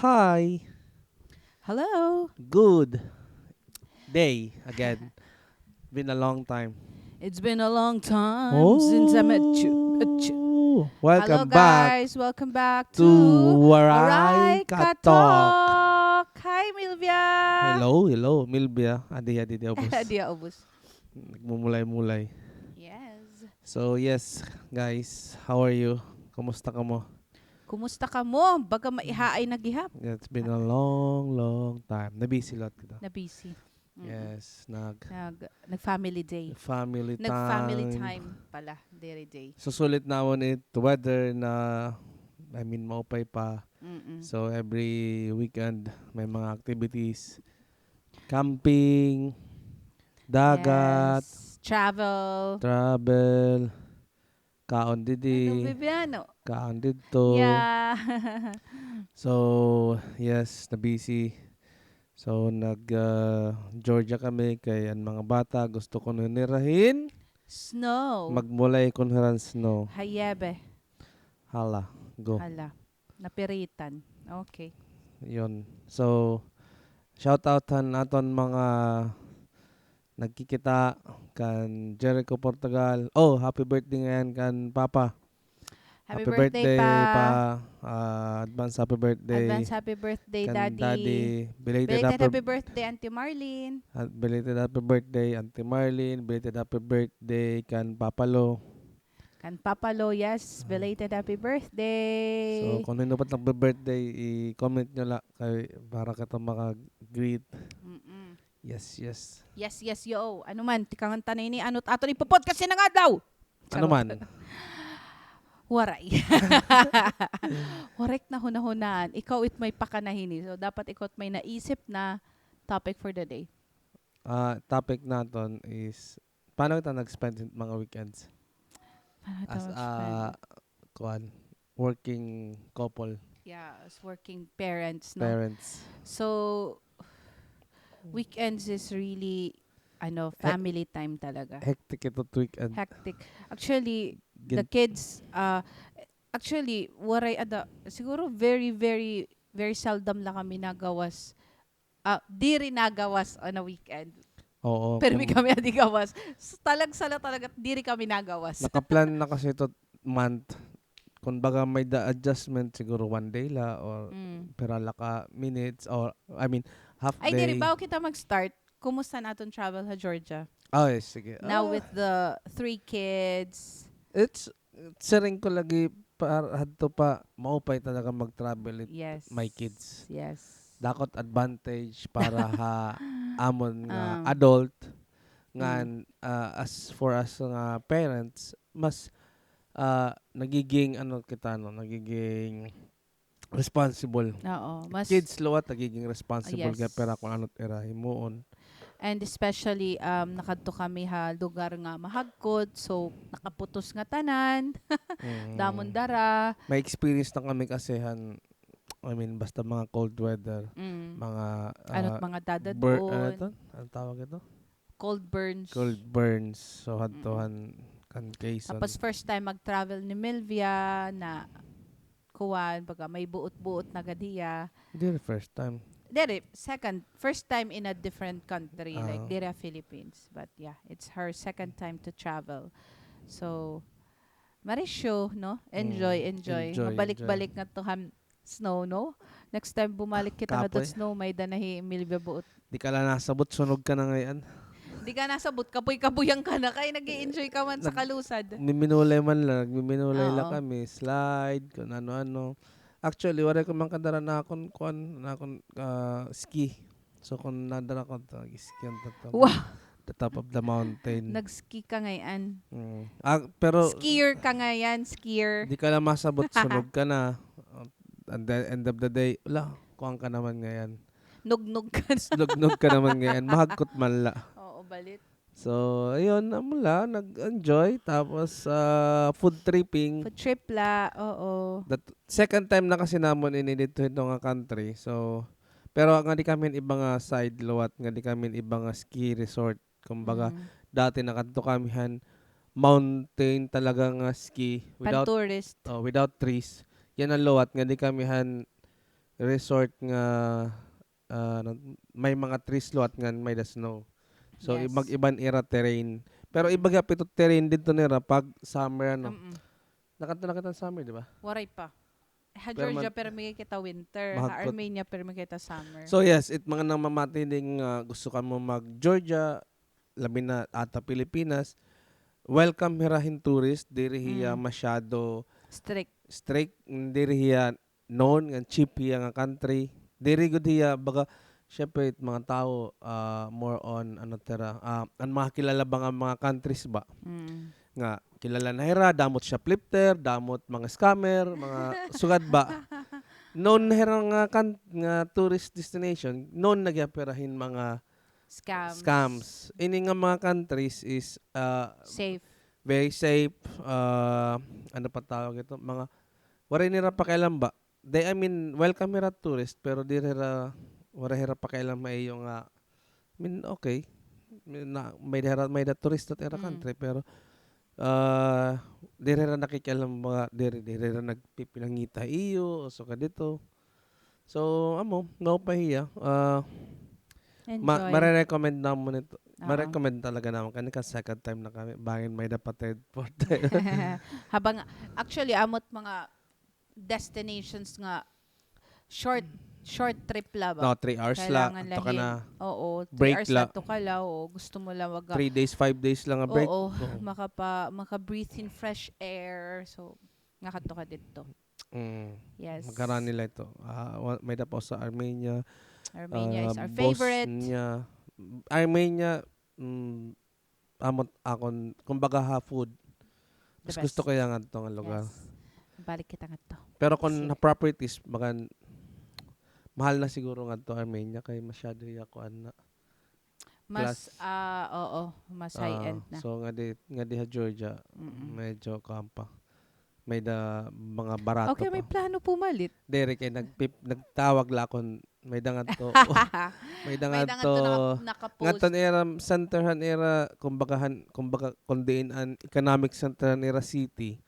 Hi, Hello. good day again. Been a long time. It's been a long time since I met you. Hello, Welcome back guys. Welcome back to to Waray Alright Katalk. Katalk. Hi, Milvia. Hello, Milbia. Adi, obos. Dia ubus. Nagmumulay-mulay. Yes. So, yes, guys, how are you? Kumusta ka mo? Kumusta ka mo? Baga maihaay nagihap. It's been a long time. Nabisi lot kita. Na busy. Mm-mm. Yes, Nag-family day. family Nag-family time. time pala. Dairy day. Susulit na ako it weather na maupay pa. Mm-mm. So every weekend may mga activities, camping, dagat, Yes. Travel. travel, kaon Ano, didi, Viviano? kaon dito. Yeah. So yes, na busy. So nag Georgia kami kay ang mga bata gusto ko nirahin. Snow. Magmulay kon haran snow. Hayebe. Hala, go. Hala. Napiritan. Okay. Yon. So shout outan naton mga nagkikita kan Jericho Portugal. Oh, happy birthday ngayon kan Papa. Happy Happy birthday birthday pa. pa. Advance happy birthday Advance happy birthday, kan Daddy. Belated Belated happy happy birthday, Auntie Marlene. belated happy birthday Auntie Marlene. Belated happy birthday kan Papa Lo. Kan Papa Lo, yes. Belated happy So birthday. kung ano pa birthday, i-comment nyo lang para kita maka-greet. Mm-mm. Yes. Yes, yo. Ano man, tikangan tanay ni ano't ato ni podcast na nga daw. Ano man? Waray. Warek na hunahunaan. Ikaw it may pakanahini. So, dapat ikaw it may naisip na topic for the day. Topic naton is paano kita nag-spend mga weekends Paano ito as a mag-spend? kuan working couple Yeah, as working parents, no? parents. So, weekends is really, family time talaga. Hectic ito weekend. Hectic. Actually, the Gin- kids, waray siguro very, very, very seldom lang kami nagawas. Di rin nagawas on a weekend. Oo. Pero may kami di gawas. So, sala talaga, di rin kami nagawas. Nakaplan na kasi ito month. Kung baga may adjustment siguro one day la or perala ka minutes or I mean half Ay, day. di rin, bago kita mag-start, kumusta natin travel sa Georgia? Yes, sige. Now with the 3 kids. It's sharing ko lagi para hadto pa maupay talaga mag-travel it Yes. my kids. Yes. Dakot advantage para ha amon nga Um, adult nga as for us nga parents mas nagiging nagiging responsible. Oo. Mas, Kids luwat nagiging responsible yes. kaya pera kung ano't era himuon. And especially, nakadto kami lugar nga mahagkod. So, nakaputos nga tanan. Damon dara. May experience na kami kasi I mean basta mga cold weather, mga Ano't mga ano dadadon. to? Ano tawag ito? Cold burns. Cold burns. So hadtohan kan Quezon. Tapos first time mag-travel ni Milvia na kuwan, baga may buot-buot na gadiya. Hindi the first time. First time in a different country, like Ah. Dira, Philippines. But yeah, it's her second time to travel. So, marisyo, no? Enjoy. Enjoy. Mabalik-balik nga to snow, no? Next time bumalik kita nga to Kapoy. snow, may danahi Milvia buot. Di ka lang nasabot, sunog ka na ngayon. Di ka nasabot, kapoy-kabuyang ka na, kaya nag-i-enjoy ka man sa kalusad. Miminulay man lang, nagmiminulay lang Oo. kami, slide, kung ano-ano. Actually, wala ko man kadara na akong ski. So kung nadara ko ski on Wow. the top of the mountain. Nag-ski ka ngayon. Pero Skier ka ngayon, skier. di ka lang masabot, sunog ka na. At the end of the day, wala, kuwang ka naman ngayon. Nugnog ka na. Nugnog ka naman ngayon. Mahagkot man la. Oo, balit. So, ayun, mula, nag-enjoy. Tapos, food tripping. Food trip la, oo. That second time na kasi namon dito nga country. So, pero nga di kami iba nga side luwat, nga di kami iba nga ski resort. Kumbaga, dati nakadto kami mountain talaga nga ski Pan-tourist. without trees. Yan ang luwat nga di kami resort nga may mga trees lot nga may the snow. So Yes. ibang era terrain. Pero iba gyud ito terrain dito nira pag summer ano. Mm. Nakita summer, di ba? Waray pa. Ha Pero Georgia pero may kita winter, ha mahagkot. Armenia pero may kita summer. So yes, mga nang mamatining gusto ka mo mag Georgia, labi na ata Pilipinas, welcome hirahin tourist, diri hiya Mm. masyado Strict. strict, diri hiya known nga cheap hiya nga country. Diri gud hiya baga syempre mga tao more on ano tera ang mga kilala ba nga mga countries ba Mm. nga kilala na hira damot shoplifter, damot mga scammer, mga sugad ba. Known na hira nga tourist destination, known nagyapirahin mga Scams. scams. Ini nga mga countries is Safe. very safe, ano pa tawag ito, mga wala nira pakialam ba. I mean, welcome hira tourist, pero di hira, wala hira pakialam may yung, I mean, okay, may da tourist at era Mm. country, pero di hira nakikialam mga, di hira nagpipinangita iyo, o so ka dito. So, no pahiya. Enjoy. Mare-recommend naman ito. Oo. Ma-recommend talaga naman kasi second time na kami. Bangin may dapat for Habang actually amot mga destinations nga short short trip la ba? No, 3 hours la. Kailangan Ato ka lahin. na. Oo, 3 Break hours la. lang to kala o gusto mo lang 3 days, 5 days lang a break. oo, Oo. maka-breathe in fresh air. So, nga kadto ka dito. Mm. Yes. Magkaroon nila ito. May dapat sa Armenia. Armenia is our favorite. Bosnia. Armenia, amot akon, kumbaga food. The Mas gusto best. ko yung nga lugar. Yes. Balik kita nga to. Pero kung Sige. na properties, baka mahal na siguro nga to Armenia kay masyado yakuan na. Mas, Plus, oo, mas high-end na. So nga di Georgia, Mm-mm. medyo kampa. May da mga barato Okay, pa. may plano pumalit. Derek ay nagtawag la kon may dangat to. May May dangat dangan to. to Nga naka-post. ton era centerhan era kumbaga kundiin an economic centerhan era city.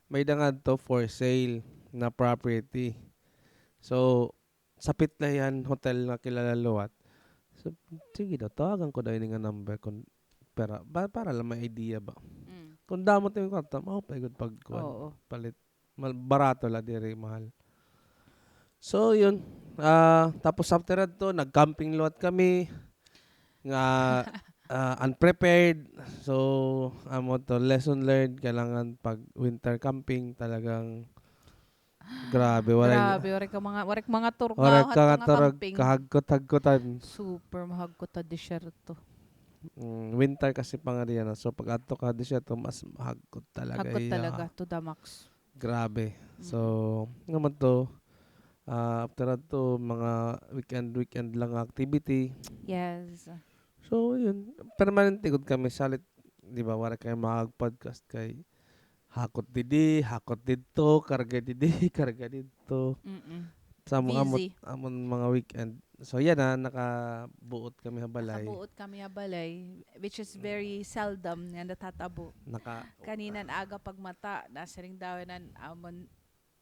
May dangat to for sale na property. So sapit na yan hotel na kilala luwat. So sige daw tawagan ko daw ini nga number kon para lang may idea ba. Mm. Kung damot yung kwarta, pagod pagkuhan. Oo. Palit. Barato la diri mahal. So yun. Tapos after that to, nag-camping lot kami. Nga unprepared. So amo to lesson learned kailangan pag winter camping talagang grabe Grabe, warik mga tour Orek nga ka nga nga tarag camping. kahagkot-hagkotan. Super mahagkot ta desierto. Winter kasi pa nga riyan. So pag ato ka di siya to mas mahagkot talaga. Hagkot iya. talaga to the max. Grabe. So naman to after that to mga weekend lang activity. Yes. So yun, permanent good kami salit, di ba? Wala kayo mag-podcast kay hakot dito, karga didi, karga dito. Mm-mm. Sa mga Busy. amon mga weekend. So yan nakabuot kami habalay. Nakabuot kami abalay, which is very seldom nga natatabo. Kaninan aga pagmata, nasa ring dawanan amon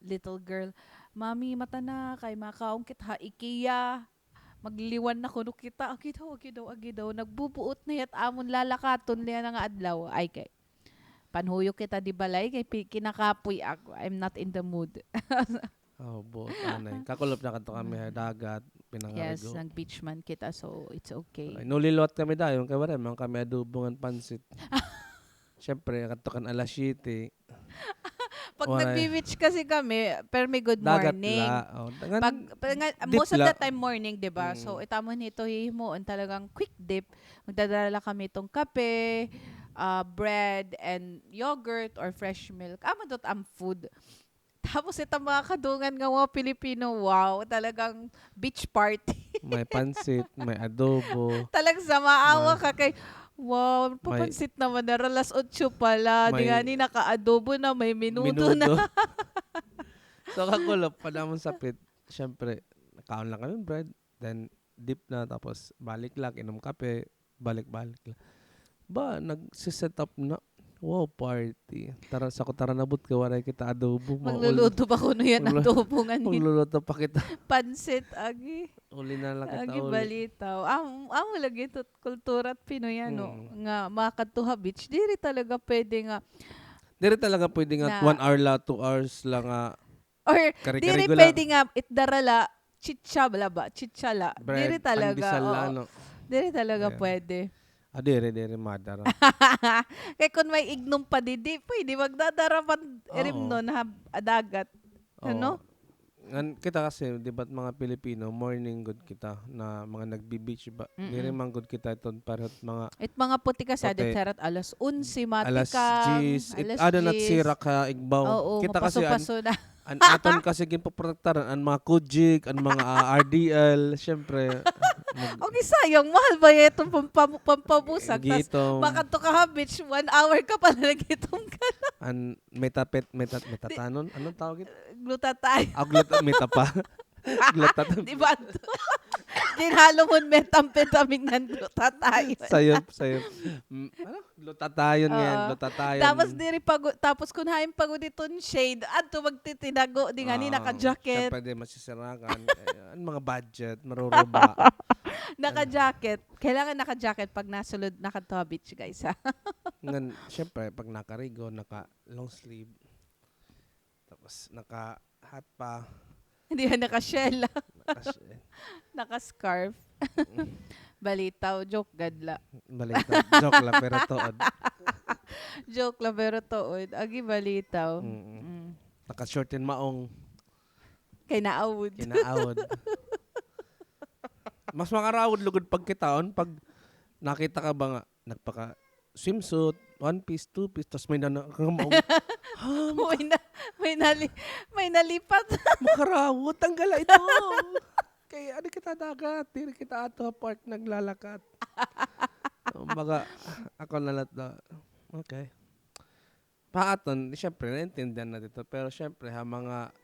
little girl, Mami, mata na, kay makaungkit ha, IKEA. Magliwan na kuno kita, agi daw. Nagbubuot na yat amon lalakaton liya nga adlaw. Ay kay, panhuyo kita di balay, kay kinakapoy ako. I'm not in the mood. Buot anay. Kakulop na kanto kami dagat, Yes, pinangarigo. nag-beach man kita, so it's okay. Ay, nulilot kami dayon kay wala man kami adubongan pansit. Siyempre, katukan alas 7. Pag Wala. nagbe-beach kasi kami, pero may good Dagat morning. la. Most of la. the time morning, 'di ba? So itamon nito hihimuon talagang quick dip. Magdadala kami tong kape, bread and yogurt or fresh milk. Amo dot ang food. Tapos itong mga kadungan nga mga Pilipino, wow, talagang beach party. May pansit, may adobo. Talagang sa maawa ka kay, wow, May- papansit naman na, alas 8 pala. Di may- nga ni naka-adobo na, may minuto na. So kakulop, panamon sapit. Siyempre, nakaon lang kami bread. Then, dip na. Tapos, balik lang, inom kape. Balik lang. Ba, nagsiset up na. Wow, party. Tara nabot ka, waray kita adobo. Magluluto pa kuno yan maglu- adobo nga ni Magluluto pa kita. pansit agi. Uli na lang kita Agi uli. balitaw. Amo lagi to kultura at Pinoy ano Mm. nga makatuha beach. Diri talaga pwede nga Diri talaga pwede nga na 1 hour la, 2 hours lang nga. or diri Kari-kari gula. pwede nga itdarala chicha bala ba? Chichala. Diri Bread, talaga. pandesal Oo. la, ano. Diri talaga Yeah. pwede. Diri, madara. Kaya kung may ignom pa didi, pwede magdadarapan erim Oo. nun ha, dagat. Ano? Kita kasi, di ba't mga Pilipino, morning good kita na mga nagbi-beach ba? Diri man good kita iton parehot mga It mga puti ka sa Puti. alat alas 11 alas matikang, 10, alas ada nat 10. sira ka igbaw. Oo, Kita kasi mapaso-paso na. an aton kasi ginpoprotektaran an mga kujik, an mga RDL, syempre. Okay, sayang. Mahal ba itong pampabusag? Tas Gitong baka to ka beach, 1 hour ka pala nagitong ka. an metatanon, anong tawag ito? Glutatay. Meta pa. Glutatat. Di ba? Dinalo mo methamphetamine ng glutatay. Sayop. Ano? Glutatayon Oo. yan. Glutatayon. Tapos kunhain pagod itong shade, adto magtitinago di nga ni naka-jacket. Siyempre, di masisirakan. Ang mga budget, maruruba. Naka-jacket. Kailangan naka-jacket pag nasulod naka-to beach, guys. Ha? Siyempre, pag naka-rigo, naka-long sleeve, tapos naka-hat pa, Hindi ka naka-shell. naka- Naka-scarf. Balitaw. Joke gadla. balita. Joke lang, pero tood. Joke lang pero tood. Agi balitaw. Mm. Naka-short and maong, Kay naawod. kinaawod. Mas makarawod lugod pag kitaon, pag nakita ka ba nga, nagpaka swimsuit, one piece, two piece, tapos may maong, may nalipat. makarawod, tanggala ito. Kaya ano kita dagat, di kita ato park naglalakat. Baga, ako nalat na, okay. Paaton, syempre, naintindihan na dito. Pero syempre, mga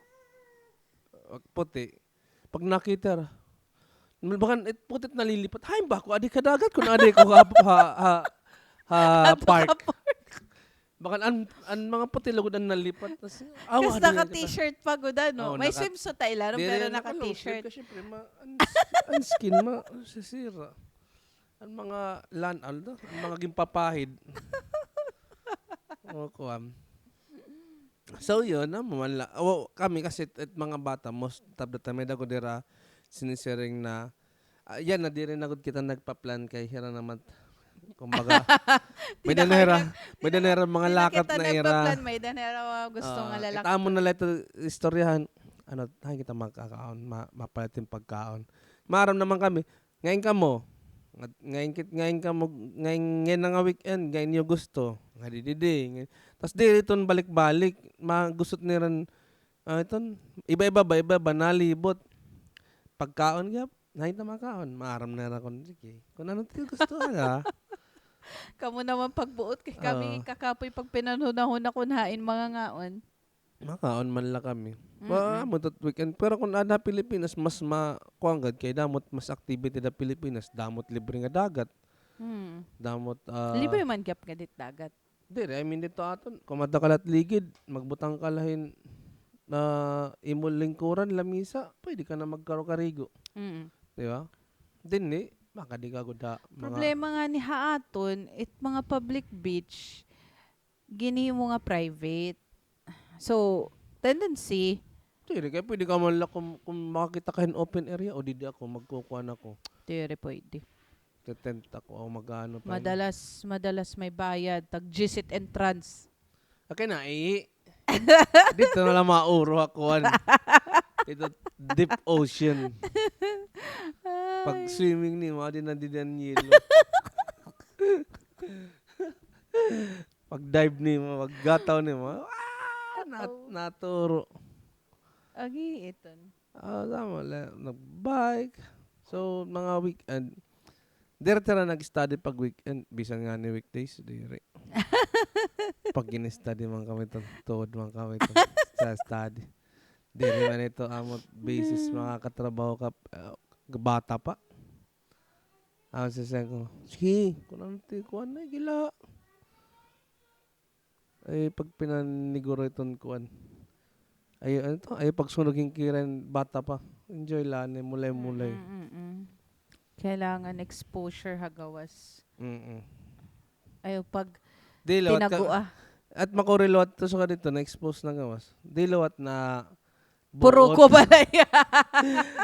puti, pag nakita, baka putit nalilipat, hay ba ko, adik ka dagat, kung adik ko park. Baka ang mga puti lugod ang nalipat. Kasi naka-t-shirt pa guda, no? Oo, May swimsuit tayo laro, pero naka-t-shirt. Kasi syempre, ang skin, sisira. Ang mga lanal, ang mga gimpapahid. So yun, kami kasi mga bata, most of the time, may dago dira sinisiring na, yan na di rin agad kita nagpa-plan kay hira naman. Kumbaga, may danera mga lakat na ira. May danera gusto nga lalaki. Kita mo na lang ito istoryahan. Kita magkakaon, mapalitin pagkaon. Maram naman kami. Ngayon ka mo, ngayon na nga weekend, ngayon yung gusto. Nga di. Tapos di ito balik-balik. Gustot ni rin, iba-iba, nalibot. Pagkaon ka, ngayon na makaon. Maram na rin. Sige, kung ano gusto ka. Kamu naman pagbuot kay kami kakapoy pag pinanunahon na kunhain mga ngaon. Makaon man lang kami. Matot weekend. Pero kung ada Pilipinas, mas makuanggad kay damot mas activity da Pilipinas. Damot libre nga dagat. Damot libre man gyap nga dit dagat. Dire, I mean dito aton. Kung madakalat ligid, magbutang kalahin na imol lingkuran lamisa, pwede ka na magkaro-karigo. Di ba? Din baka di ka guda. Problema nga ni haaton, mga public beach, gini mo nga private. So, tendency. Dire, kaya pwede ka man lang kung makakita ka in open area o di ako, magkukuha na ako. Dire, pwede. Tetent ako o magano pa. Madalas may bayad. Tag-visit entrance. Okay na, dito na lang mauro ako. Ito, deep ocean. Pag swimming ni mo, di na yelo. Pag dive ni mo, pag gataw ni mo, naturo. Agi, iton. Tama lang, nag-bike. So, mga weekend, dire-tira nag-study pag weekend, bisan nga ni weekdays, dire. Pag gini-study man kami ito, tuod man kami ito, sa study. Dire man ito, amot basis mga katrabaho ka, bata pa. Ako sasabi ko, sige, kung ano na, gila. Ay pag pinaniguro iton kuan. Ay ano to? Ay pagsunog yung kiren bata pa. Enjoy lang mulay-mulay. Kailangan exposure hagawas. Mm. Ayo pag Di lawat ka tinago at makorelot to sa dito na expose na gawas. Di lawat na puro buot. ko balay.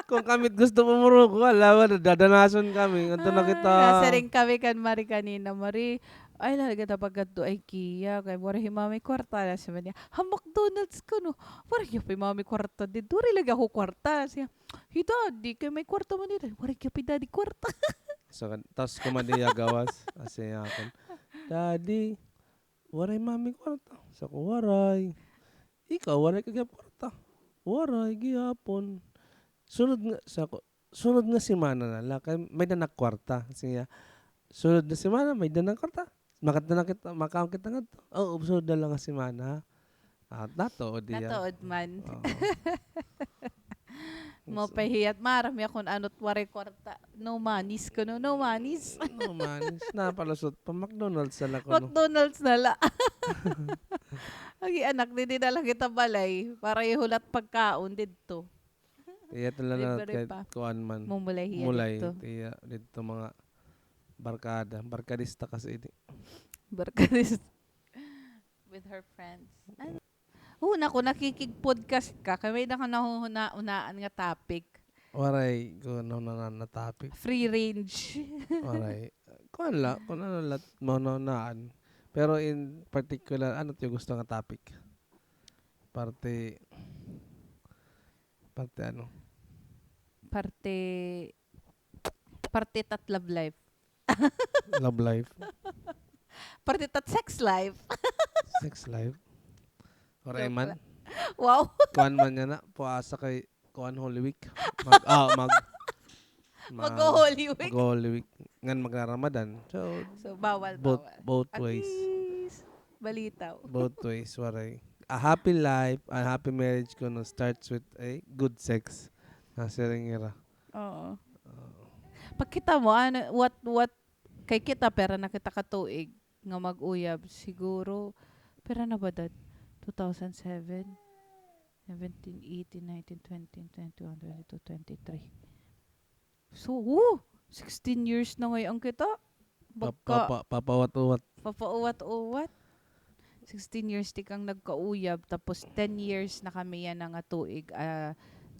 Kung kamit gusto mo muruko, alam mo, dadanason kami. Ganto na kita. Nasa rin kami kan Mari kanina. Mari, ay lalaga ta pagkado ay kiya. Kay wala himami kwarta na siya niya. Ha, McDonald's ko no. Wala yung mami kwarta. Di duri lagi ako kwarta. Siya, hi daddy, kay may kwarta man nila. Wala yung daddy kwarta. So, tapos kumadiya gawas. Kasi akin, Daddy, waray mami kwarta. Sa ko, waray. Ikaw, waray kagaya kwarta. Waray, gihapon. Sunod nga semana na lang. Kaya may danak kwarta. Kasi nga, sunod na semana, may danak kwarta. Makaon kita nga to. Oo, sunod na lang nga semana. At nato, diya. Natood man. Oo. Mo pahiyat marami akong ano't waray kwarta. No manis ko no. No manis. No man, napalusot pa McDonald's na ko no. McDonald's na la. Agi anak din na lang kita balay para ihulat pagkaon dito. Iya talaga Libre kahit pa. kuan man. Mumulay hiya Mulay. dito. Iya dito mga barkadista kasi ini. Barkadis with her friends. Una ko nakikig-podcast ka. Kaya may nakunahuna-unaan nga topic. Waray ko na topic. Free range. Waray. Kuan la, kung ano lat mononaan. Pero in particular, ano yung gusto nga topic? Parte ano? Parte tat love life. Love life, Parte tat sex life. sex life. Waray Joke man. lang. Wow. Kuan man niya na. Puasa kay kuan Holy Week. Mag-Holy Week. Mag-Holy Week. Ngan magra-Ramadan. So, bawal. Both At ways. least, balitaw. Both ways, waray. A happy life, a happy marriage kuno starts with a good sex. Nasa ringira. Oo. Pag kita mo, what, kay kita, pera na kita katuig nga mag-uyab, siguro, pera na ba dad? 2007, 17, 18, 19, 20, 21, 22, 23. So, 16 years na ngayon kita. Baka, Papawat-uwat. papauwat-uwat. 16 years di kang nagkauyab, tapos 10 years na kami yan nga tuig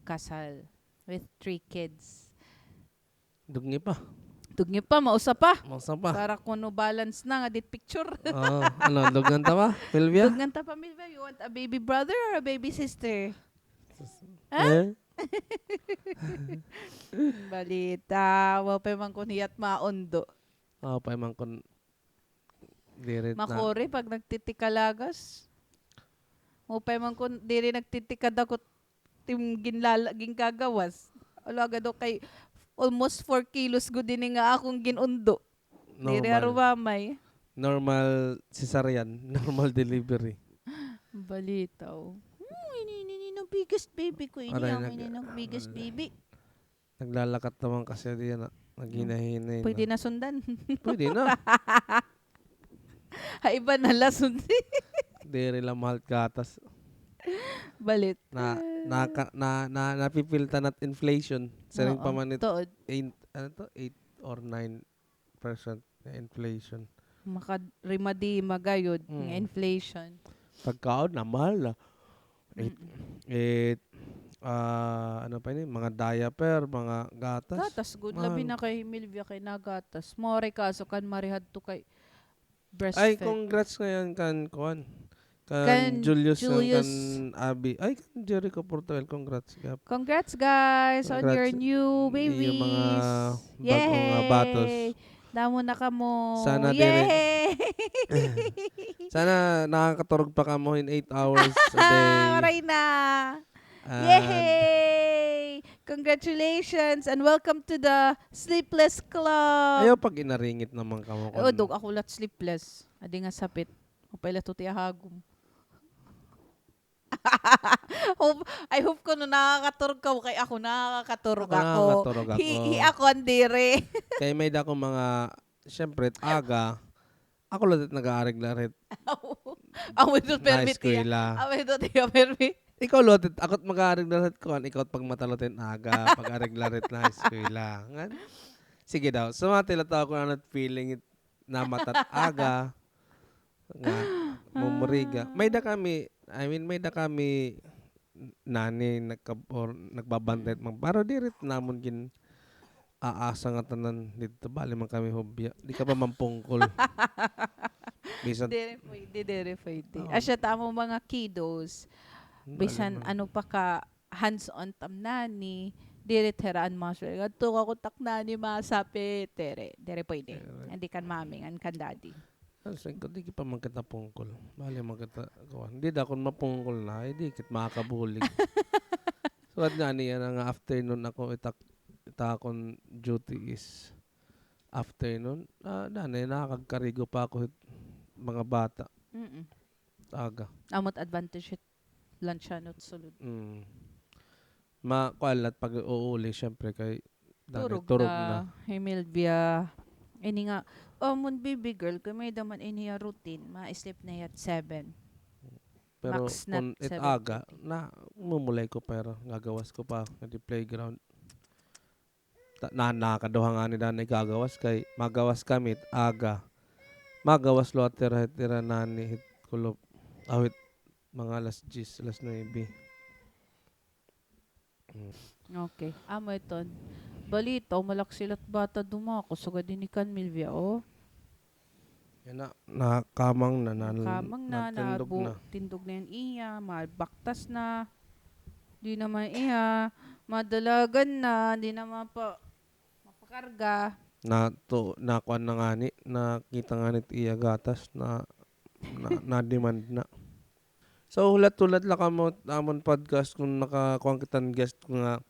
kasal with 3 kids. Dugni pa. Tugni pa, mausa pa. Masa pa. Para kuno balance na nga dit picture. Ano, dugan ta ba? Silvia? Tugnan ta pamilya, you want a baby brother or a baby sister? Eh? Balita, wa pa man kun hiyat maundo. Pa man kon diret na. Makore pag nagtitikalagas. Mo pa man kun diri nagtitikadakot tim ginkagawas. Alaga do kay almost 4 kilos gud din nga akong ginundo. Diri arumamay. Normal cesarean, normal delivery. Balitaw. Ini no biggest baby ko. Ini no biggest baby. Naglalakat naman kasi diyan na. Naghinahinay Pwede na sundan. Pwede na. Iba na lasun. Diri lang mahal gatas. Balit. Napipilta nat inflation. Saring pa man ito. Tood. 8 or 9% na inflation. Makarimadi magayod ng inflation. Pagkaon na mahal na. Ano pa yun? Mga diaper, mga gatas. Gatas, good labi na kay Milvia kay nagatas. More kaso kan marihad to kay breastfed. Ay, congrats ngayon kan Kan Julius, Julius. kan Abby. Ay, kan Jericho Portugal. Congrats. Congrats guys on your Congrats. new babies. Yung mga bagong batos. Damo na ka mo. Sana Yay! Sana nakakaturog pa ka mo in 8 hours a day. Maray na. And Yay! Congratulations and welcome to the Sleepless Club. ayaw pag inaringit naman ka mo. Dog, ako lat sleepless. Adi nga sapit. Upay to tiyahagom. I hope ko no nakakaturog ka kay ako nakakaturog ako. Nakakaturog ako. Ako andire. Kaya may dako mga, syempre, aga. Ako lang nag-aarig na rin. Amo ito na permit niya. eskwela. Amo ito tiya permit. Ikaw lotit, akot mag-aariglarit ko, ikaw pag matalotin aga, pag-aariglarit na eskwela. Ngan? Sige daw, so mga tilataw ko na feeling na matat aga, nga, mumuriga. May da kami, may da kami, nani, or nagbabantay, pero dirit namon gin, aasa nga tanan dito, bali man kami hobya. Di ka pa mampungkol. Bisan, Dire pwede. Oo. Asya tamo mga kiddos. Bisan man. ano pa ka hands-on tam nani. Dire teraan maswel. Gadto ako taknani masapi. Dire pwede. Hindi kan mami, an kan daddy. Sa ko, di pa man kita pungkol. Bali man kita, hindi da akong mapungkol na, hindi kit makakabulig. So, at nga niya nga afternoon ako, akong duty is afternoon. Nanay, nakakagkarigo pa ako mga bata. Mm. Aga. Amot advantage it lunch anot sulod. Makualat pag uuli, syempre kay Turog na. Himilvia. Ini nga, mun baby girl, kung may daman iniya routine, ma-sleep na yat 7. Pero Max na kung it 7:30. aga, na mumulay ko pero gagawas ko pa di playground. Nakakaduha nga ni Danay gagawas kay magawas kami aga. Magawas lo at tira nani hit kulop awit mga alas 10, alas 9. Okay. Amo iton. Balita, malak sila't bata dumako. Sugad din ni Kan Milvia, oh. Yan na kamang na Kamang na, natindog na. tindog na yan iya, malbaktas na. Di naman iya, madalagan na, di naman pa mapakarga. Nakuan na nga ni, nakita nga ni iya gatas na demand na. So hulat-hulat lang kamo amon podcast kung nakakuang kitan guest ko nga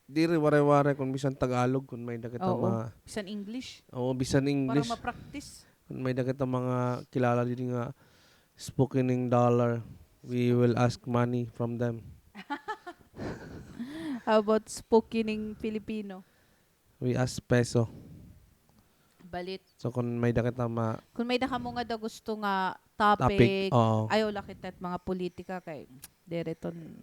diri ware-ware kung bisan Tagalog kung may nakita mga Bisan English. oo bisan English Para ma-practice. kung may nakita mga kilala din nga spoken in dollar we will ask money from them. How about spokening Filipino? We ask peso. Balit. So kung may nakita Kung may naka mo nga da gusto nga topic, topic, ayaw lakit at mga politika kay direton.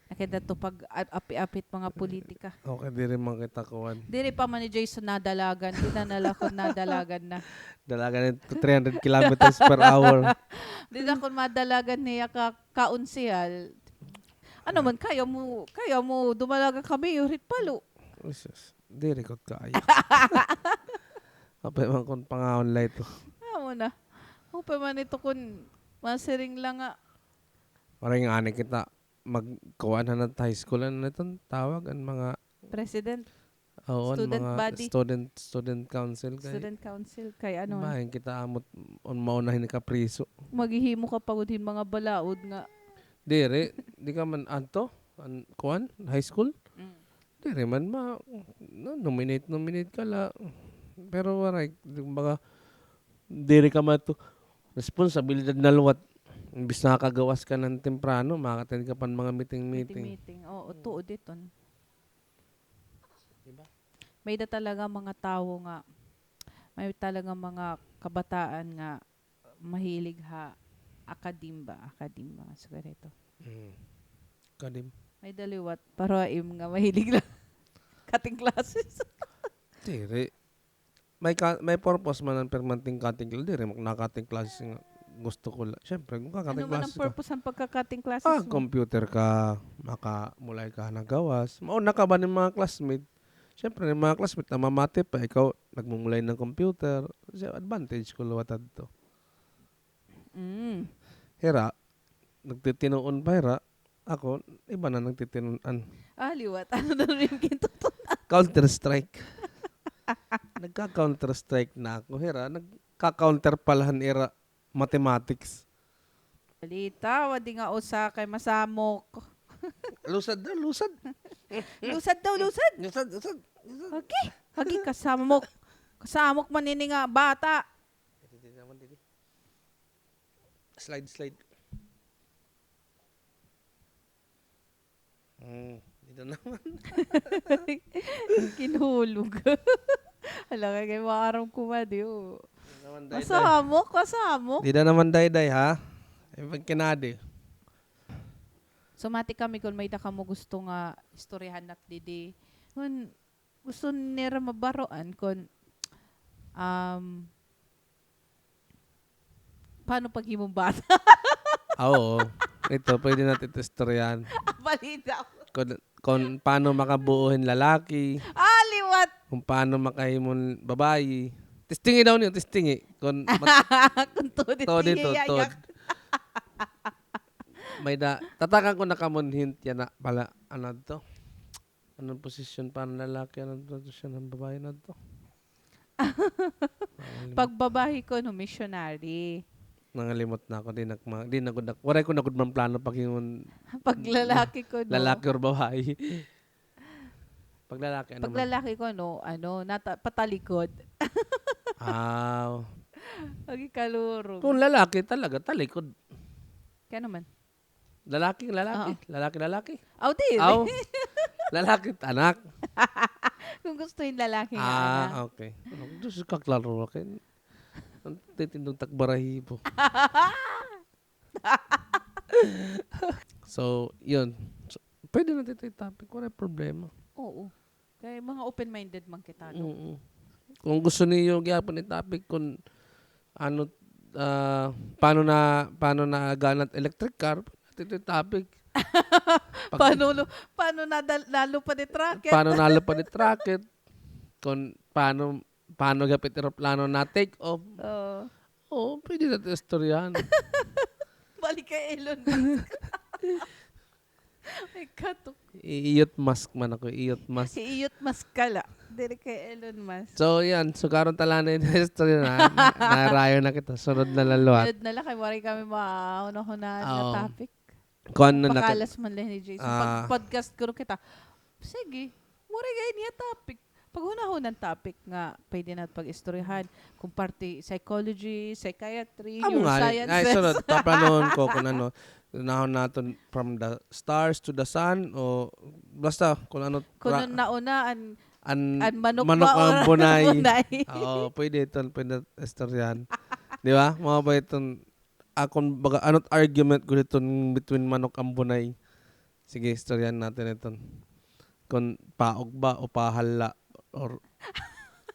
Nakita to pag api-apit mga politika. okay di rin makita kuan. Diri pa man ni Jason nadalagan. Di na nalakon nadalagan na. Dalaga nito 300 kilometers per hour. Di na kung madalagan niya kaunsihal. Ano man, kaya mo dumalaga kami, yurit palo. Jesus, di record kaayo. Apay man kung pang-online to. Ano na. Upay man ito kung masiring lang nga. Parang nga ani kita magkuhan na high school ano itong tawag ang mga President, student mga body, student council kay student council, kay ano. bahin kita amot on maunahin ka priso. Maghihimo ka pagod mga balaod nga. Dire, di ka man anto kuan high school. Dire man nominate ka la. Pero waray, baga dire ka man to responsibilidad na luwat. Imbis nakakagawas ka ng temprano, makakatin ka pan mga meeting. Oo, tuod iton. Diba? May da talaga mga tao nga, may talaga mga kabataan nga mahilig akadimba sa ganito. Kadim. May daliwat, pero im nga mahilig lang cutting classes. Dire. May purpose man ang permanenteng cutting class. Dire, nakating classes nga gusto ko lang. Siyempre, kung kakating Ano man classes ang purpose ng pagka-cutting classes mo? computer ka, makamulay ka na gawas. Mauna ka ba ng mga classmate? Siyempre, ng mga classmate na mamate pa, ikaw nagmumulay ng computer. Advantage ko luwatad to. Hera, nagtitinuon pa hera. Ako, iba na nagtitinunan. Liwat. Ano na rin kintutunan? Counter-Strike. Nagka-Counter-Strike na ako. Hera, nagka-counter palahan era mathematics. Balita, wadi nga usa kay masamok. Lusad daw, lusad. Lusad daw, lusad. Lusad. Okay. Hagi kasamok. Kasamok manini nga bata. Slide. Dito naman. Kinulog. Hala ka kay maaram kumadi. naman day-day. Masamok. Di na naman day-day, ha? Ibang kinadi. Sumati kami kung may ka mo gusto nga istoryahan at didi. Kung gusto nira mabaroan kung paano pag himong bata? Oo. Ito, pwede natin ito istoryahan. Balita ko. Kung paano makabuuhin lalaki, Liwat! kung paano makahimon babae. Testingi daw niyo, testingi. Kung Kung to tod dito, ito, tod. May tatakan ko na kamon hint yan na pala, ano to? Anong posisyon pa ng lalaki? Anong posisyon ng babae na to? Pagbabahi ko no missionary. Nangalimot na ako. Waray ko na man plano pag yung Pag lalaki ko no. lalaki or babae. Pag lalaki, ano Pag lalaki ko no, patalikod. Pag ikalurog. Kung lalaki talaga, talikod. Kaya naman. Lalaki. Oo. Lalaki. Aw, di. Aw. Lalaki, anak. Kung gusto yung lalaki nga anak. Okay. Diyos kaklaro. Ang titindong takbarahi po. So, yun. So, pwede natin ito topic. Wala problema. Oo. Kaya mga open-minded man kita. No? Kung gusto niyo gyapon yung topic kung ano paano na ganat electric car, ito yung topic. Paano lalo pa ni tracket? Paano nalapad yung tracket? Kung paano gapit aeroplano na take off. Pwede natin istoryahan. Balik kay Elon Musk. Ay, katok. Iyot mask man ako. Iyot mask. Iyot Musk kala. Diri kay Elon Musk. So, yan. So, karon talana yung history na. Narayo na kita. Sunod na laluat. Sunod na lang. Kay wari kami mauna-una na topic. Kung ano Pakalas man lang ni Jason. Pag podcast ko kita, sige, mura gaya niya topic. Pag hunahon ng topic nga, pwede natin pag-istoryahan. Kung parte psychology, psychiatry, neurosciences. Ay, sunod. Paplanoon ko kung ano. Nahon natin from the stars to the sun o basta kung ano. Kung nauna, manok ang bunay. bunay. Oo, pwede ito. Pwede istoryahan. Di ba? Mga ba itong baga, ano't argument ko dito between manok ang bunay. Sige, istoryahan natin ito. Kung paog ba o pahala or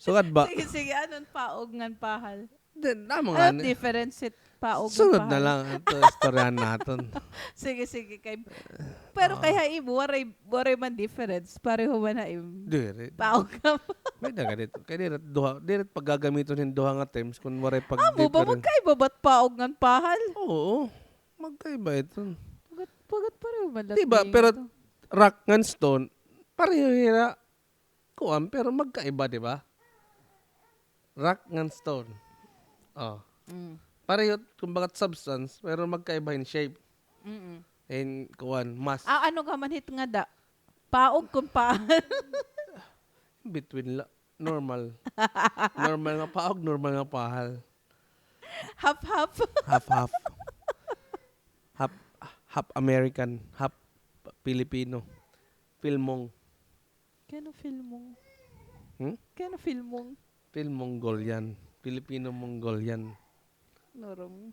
sugad ba? Sige, anong paog ngan pahal? Ano difference it paog ngan sunod pahal? na lang. Ito, istoryahan natin. Sige. Pero kay haim, waray man difference. Pareho man haim. Dire. Paog ka pa. May daga dito. Kaya diret pag gagamitin yung duha nga terms kung waray pag Amo ba magkaiba ba't paog ngan pahal? Oo. Magkaiba ito. Pagat pareho man lang. Diba? Pero rock ngan stone, pareho hira. Kuwan, pero magkaiba, diba? Rock ngan stone. Pareho, kumbaga substance, pero magkaiba in shape. And kuwan, mass. Ano ka man hit nga da? Paog kung pahal. Between normal. Normal nga paog, normal nga pahal. Half-half. Half-half. Half American, half Filipino. Filmong. Kano filmong? Hmm? Filmongolian. Filipino-Mongolian. Norong.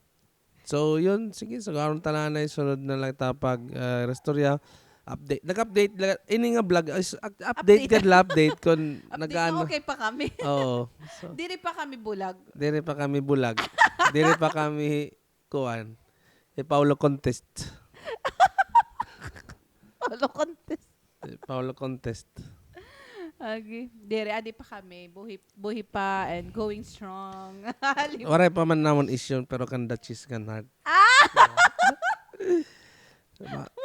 So, yun. Sige, so karon talanay. Sunod na lang tapag restorya. Update. Nag-update. Ini nga vlog. Update ka lang. Update. Kung nag-ano. Okay pa kami. Oo. So, Diri pa kami bulag. Diri pa kami bulag. Diri pa kami kuwan. Paulo contest. Paulo contest. Okay. Dere, adi pa kami. Buhi pa and going strong. Waray pa man namon issue pero kan dachis kan hard.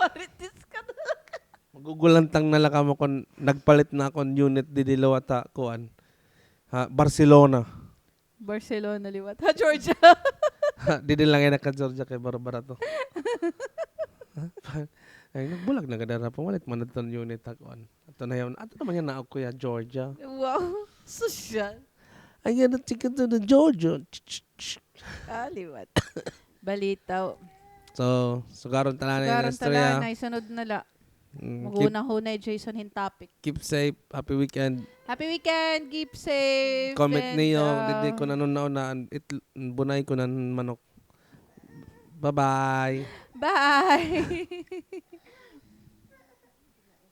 Maritis ka talaga. Magugulantang na lang mo kung nagpalit na akong unit di Dilawata kuan. Barcelona. Barcelona liwat. Georgia. Di lang yan naka-Georgia kay Barbara to. Ay, nagbulag na kadara pumalit man itong unit kuan. Ato na yun. Ato naman yan na ako ya Georgia. Wow. Social. Ayan na chicken to the Georgia. Liwat. Balitaw. So, sugaron talanay na Karon istorya. tala, sunod na la. Keep Maguna-hunay Jason hin topic. keep safe. Happy weekend. Happy weekend, keep safe. Comment And, niyo. Dili ko na naunaan. Bunay ko na manok. Bye-bye. bye.